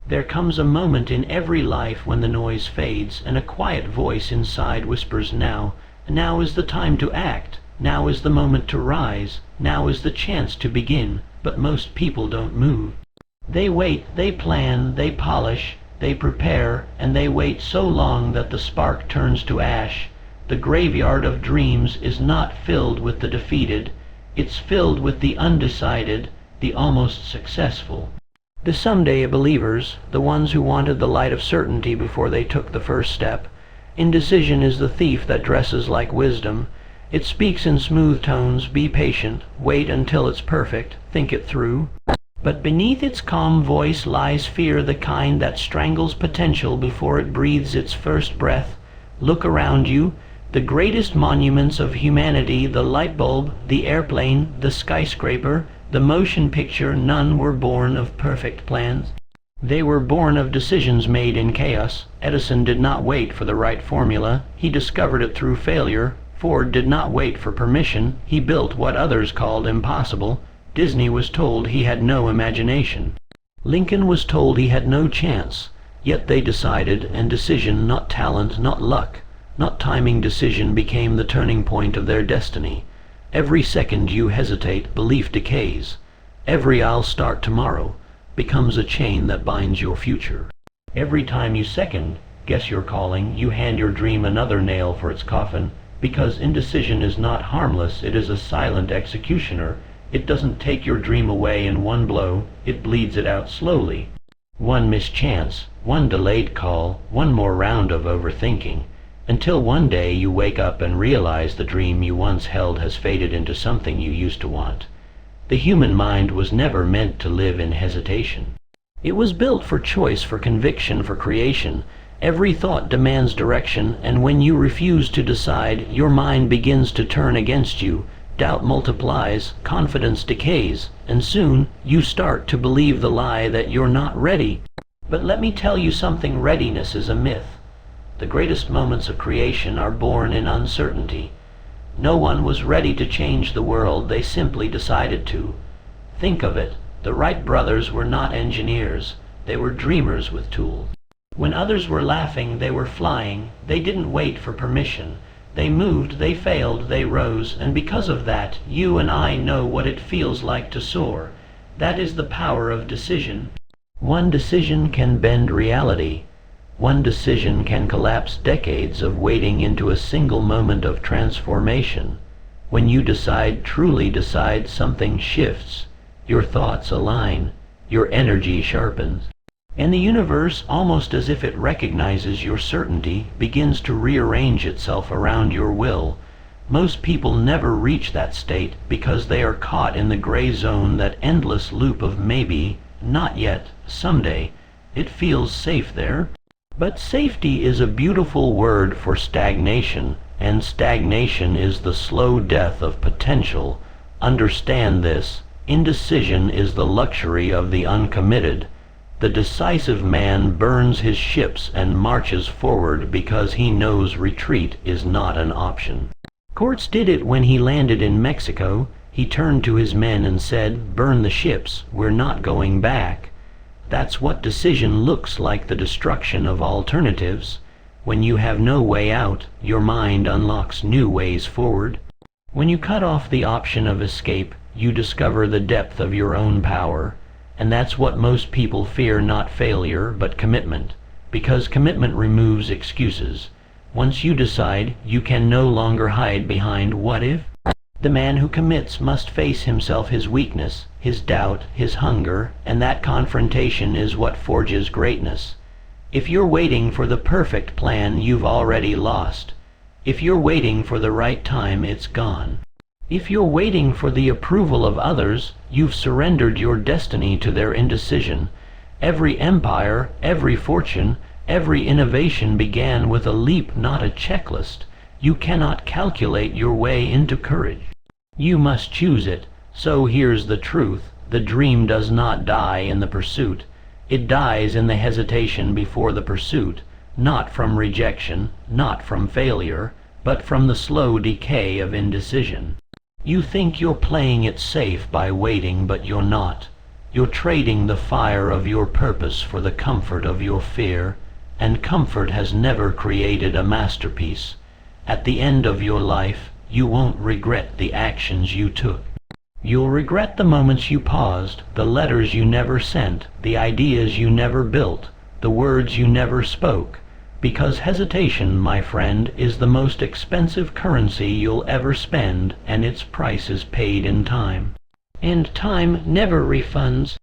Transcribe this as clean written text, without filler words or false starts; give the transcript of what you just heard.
There comes a moment in every life when the noise fades, and a quiet voice inside whispers, now is the time to act, now is the moment to rise, now is the chance to begin. But most people don't move. They wait, they plan, they polish, they prepare, and they wait so long that the spark turns to ash. The graveyard of dreams is not filled with the defeated, it's filled with the undecided, the almost successful. The someday believers, the ones who wanted the light of certainty before they took the first step. Indecision is the thief that dresses like wisdom. It speaks in smooth tones, be patient, wait until it's perfect, think it through. But beneath its calm voice lies fear, the kind that strangles potential before it breathes its first breath. Look around you. The greatest monuments of humanity, the light bulb, the airplane, the skyscraper, the motion picture, none were born of perfect plans. They were born of decisions made in chaos. Edison did not wait for the right formula, he discovered it through failure. Ford did not wait for permission, he built what others called impossible. Disney was told he had no imagination. Lincoln was told he had no chance, yet they decided, and decision, not talent, not luck, not timing, decision became the turning point of their destiny. Every second you hesitate, belief decays. Every "I'll start tomorrow" becomes a chain that binds your future. Every time you second guess your calling, you hand your dream another nail for its coffin, because indecision is not harmless, it is a silent executioner. It doesn't take your dream away in one blow, it bleeds it out slowly. One mischance, one delayed call, one more round of overthinking, until one day you wake up and realize the dream you once held has faded into something you used to want. The human mind was never meant to live in hesitation. It was built for choice, for conviction, for creation. Every thought demands direction, and when you refuse to decide, your mind begins to turn against you. Doubt multiplies, confidence decays, and soon you start to believe the lie that you're not ready. But let me tell you something, readiness is a myth. The greatest moments of creation are born in uncertainty. No one was ready to change the world, they simply decided to. Think of it, the Wright brothers were not engineers, they were dreamers with tools. When others were laughing, they were flying, they didn't wait for permission. They moved, they failed, they rose, and because of that, you and I know what it feels like to soar. That is the power of decision. One decision can bend reality. One decision can collapse decades of waiting into a single moment of transformation. When you decide, truly decide, something shifts. Your thoughts align. Your energy sharpens. And the universe, almost as if it recognizes your certainty, begins to rearrange itself around your will. Most people never reach that state because they are caught in the gray zone, that endless loop of maybe, not yet, someday. It feels safe there. But safety is a beautiful word for stagnation, and stagnation is the slow death of potential. Understand this. Indecision is the luxury of the uncommitted. The decisive man burns his ships and marches forward because he knows retreat is not an option. Kurtz did it when he landed in Mexico. He turned to his men and said, "Burn the ships, we're not going back." That's what decision looks like, the destruction of alternatives. When you have no way out, your mind unlocks new ways forward. When you cut off the option of escape, you discover the depth of your own power. And that's what most people fear, not failure, but commitment. Because commitment removes excuses. Once you decide, you can no longer hide behind "what if?" The man who commits must face himself, his weakness, his doubt, his hunger, and that confrontation is what forges greatness. If you're waiting for the perfect plan, you've already lost. If you're waiting for the right time, it's gone. If you're waiting for the approval of others, you've surrendered your destiny to their indecision. Every empire, every fortune, every innovation began with a leap, not a checklist. You cannot calculate your way into courage. You must choose it. So here's the truth. The dream does not die in the pursuit. It dies in the hesitation before the pursuit, not from rejection, not from failure, but from the slow decay of indecision. You think you're playing it safe by waiting, but you're not. You're trading the fire of your purpose for the comfort of your fear, and comfort has never created a masterpiece. At the end of your life, you won't regret the actions you took. You'll regret the moments you paused, the letters you never sent, the ideas you never built, the words you never spoke, because hesitation, my friend, is the most expensive currency you'll ever spend, and its price is paid in time. And time never refunds.